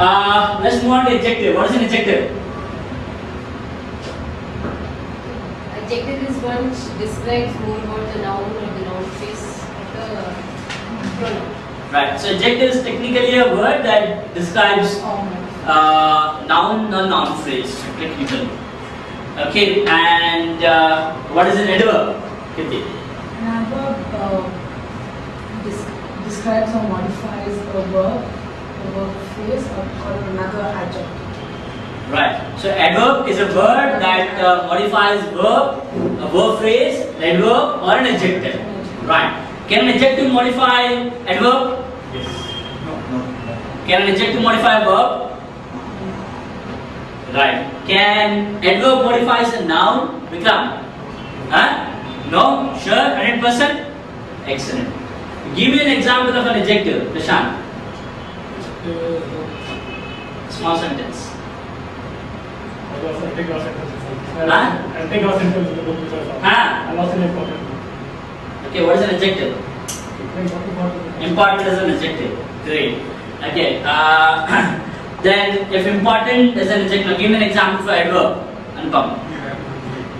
Let's move on to adjective. What is an adjective? Adjective is one which describes more about the noun or the noun phrase of the pronoun. Right. So adjective is technically a word that describes noun or noun phrase technically. Okay. And what is an adverb? Kirti? An adverb describes or modifies a verb phrase, or another adjective. Right. So adverb is a word that modifies a verb phrase, adverb, or an adjective. Right. Can an adjective modify adverb? Yes. No. Can an adjective modify a verb? Right. Can adverb modifies a noun? Vikram? Huh? No? Sure? 100%? Excellent. Give me an example of an adjective, Prashant. Small sentence. I lost an sentence. Huh? I take a sentence in the book which I found. Huh? I lost an important. Okay, what is an adjective? Important is an adjective. Great. Okay. Then, if important is an adjective, give me an example for adverb. Anupam.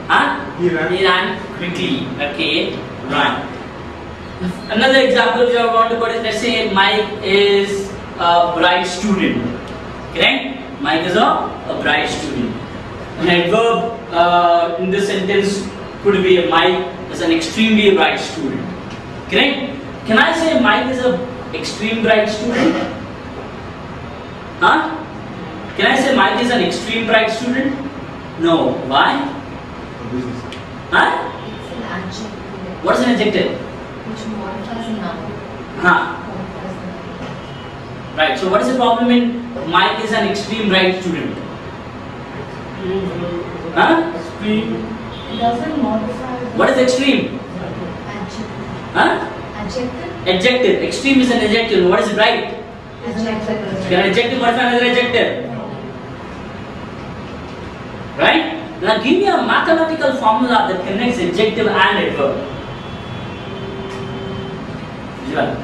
Huh? He ran. He ran quickly. Okay. Right. Another example we are going to put is, let's say Mike is a bright student. Correct? Mike is a bright student. An adverb in this sentence could be Mike is an extremely bright student. Correct? Can I say Mike is a extreme bright student? Huh? Can I say Mike is an extreme bright student? No. Why? Huh? It's an adjective What is an adjective? which modifies a noun. Huh? Right. So what is the problem in Mike is an extreme bright student? Huh? Extreme. It doesn't modify. What is extreme? Adjective. Huh? Adjective. Adjective. Extreme is an adjective. What is bright? Adjective. Can an adjective modify another adjective? Right? Now give me a mathematical formula that connects adjective and adverb. Visual.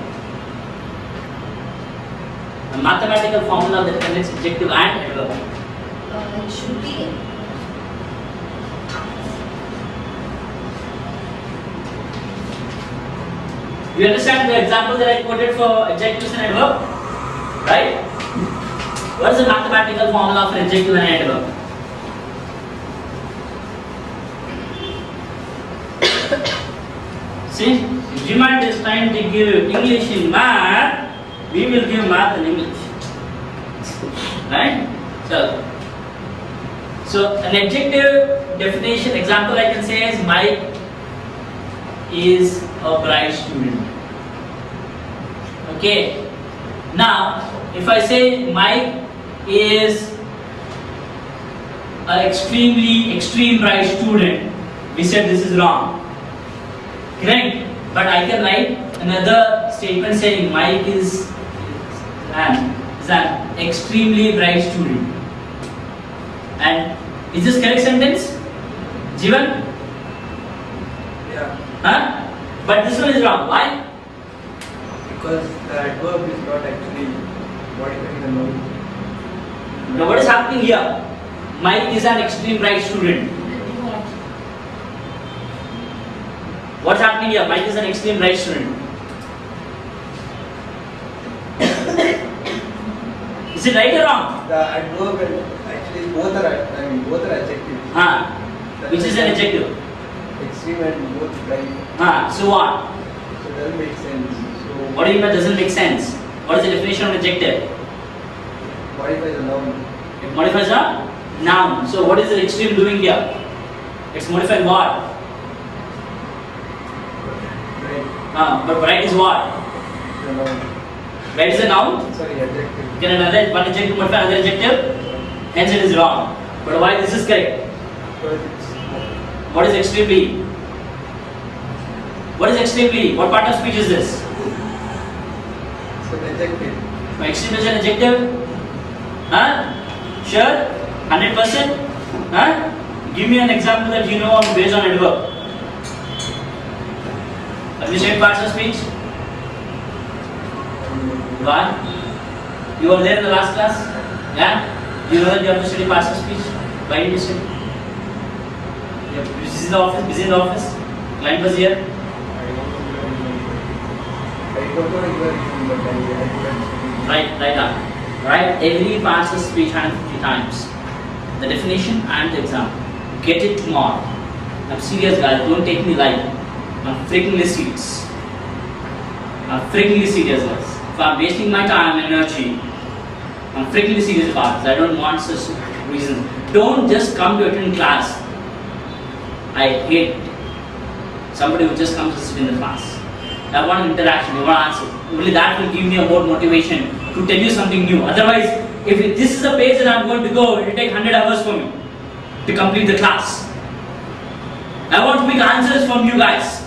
A mathematical formula that connects adjective and adverb. It should be You understand the example that I quoted for adjectives and adverb? Right? What is the mathematical formula for adjective and adverb? See, Jemand is trying to give English in math, we will give math in English. Right? So an adjective definition example I can say is Mike is a bright student. Okay. Now, if I say Mike is an extreme bright student, we said this is wrong. Correct? But I can write another statement saying Mike is an extremely bright student. And is this correct sentence? Jivan? Yeah, Huh? But this one is wrong. Why? because the adverb is not actually modifying the noun. Now what is happening here? Mike is an extreme bright student. What's happening here? Mike is an extreme bright student. Is it right or wrong? The adverb and actually both are adjectives. Which is an adjective? Extreme and both right. So what? So it doesn't make sense. So What do you mean doesn't make sense? What is the definition of adjective? modify the noun. It modifies a noun. So what is the extreme doing here? It's modifying what? Right. But bright is what? The noun. Bright is a noun? Sorry, adjective. Can one adjective modify another adjective? Hence it is wrong. But why this is correct? Because it's What is extremely? What is extremely? What part of speech is this? an adjective. Extreme is an adjective? Sure? 100%? Give me an example that you know based on adverb. Have you said parts of speech? Why? You were there in the last class? Yeah? You know that you have to study parts of speech? Why did you study? You are busy in the office? Busy in the office? Client was here? I got to exam, but I couldn't. Write every parts of speech 150 times. The definition and the example. Get it tomorrow. I'm serious, guys. Don't take me light. I'm freakingly serious. I'm freakingly serious, guys. If I'm wasting my time and energy, I'm freakingly serious about it. I don't want such reasons. Don't just come to attend class. I hate somebody who just comes to sit in the class. I want interaction. I want answers. Only that will give me a more motivation to tell you something new. Otherwise, if this is the page that I'm going to go, it will take 100 hours for me to complete the class. I want to make answers from you guys.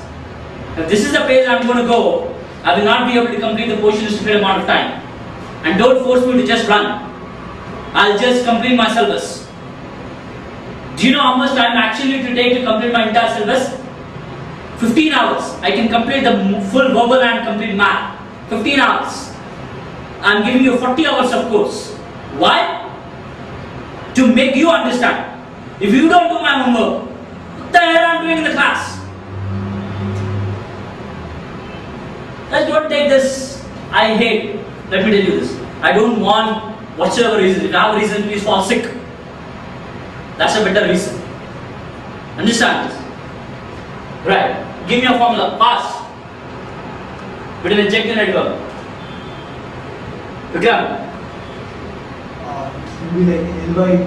If this is the page I'm going to go, I will not be able to complete the portion in a stupid amount of time. And don't force me to just run. I'll just complete my syllabus. Do you know how much time actually to take to complete my entire syllabus? 15 hours. I can complete the full verbal and complete math. 15 hours. I'm giving you 40 hours of course. Why? To make you understand. If you don't do my homework, what the hell I'm doing in the class? Guys, don't take this. I hate. Let me tell you this. I don't want whatsoever reason. If you have a reason, please fall sick. That's a better reason. Understand this? Right. Give me a formula. Fast. Between adjective and adverb. Vikram. It will be like invite.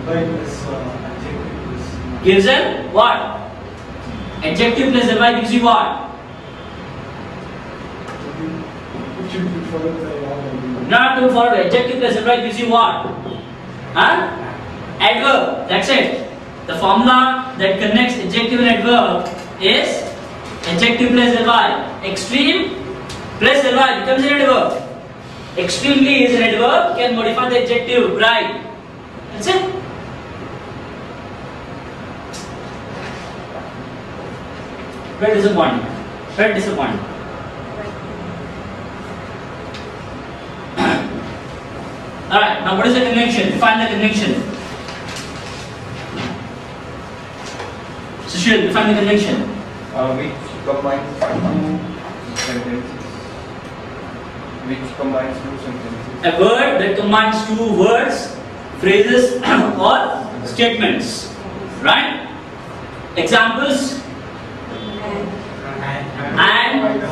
Invite plus adjective plus. Gives an what? Adjective plus adverb gives you what? It should be followed by all. Not to follow. Adjective plus adverb gives you what? Adverb. That's it. The formula that connects adjective and adverb is adjective plus adverb. Extreme plus adverb becomes an adverb. Extremely is an adverb, can modify the adjective bright. That's it. Very disappointing. Very disappointing. Alright, now what is the connection? Define the connection. Sushil, define the connection. Which combines two sentences. Which combines two sentences. A word that combines two words, phrases or statements. Right? Examples? And,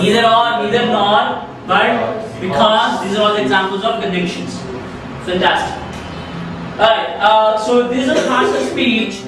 either or, neither nor, but, because, these are all the examples of conjunctions. Fantastic. Alright, so these are parts of speech.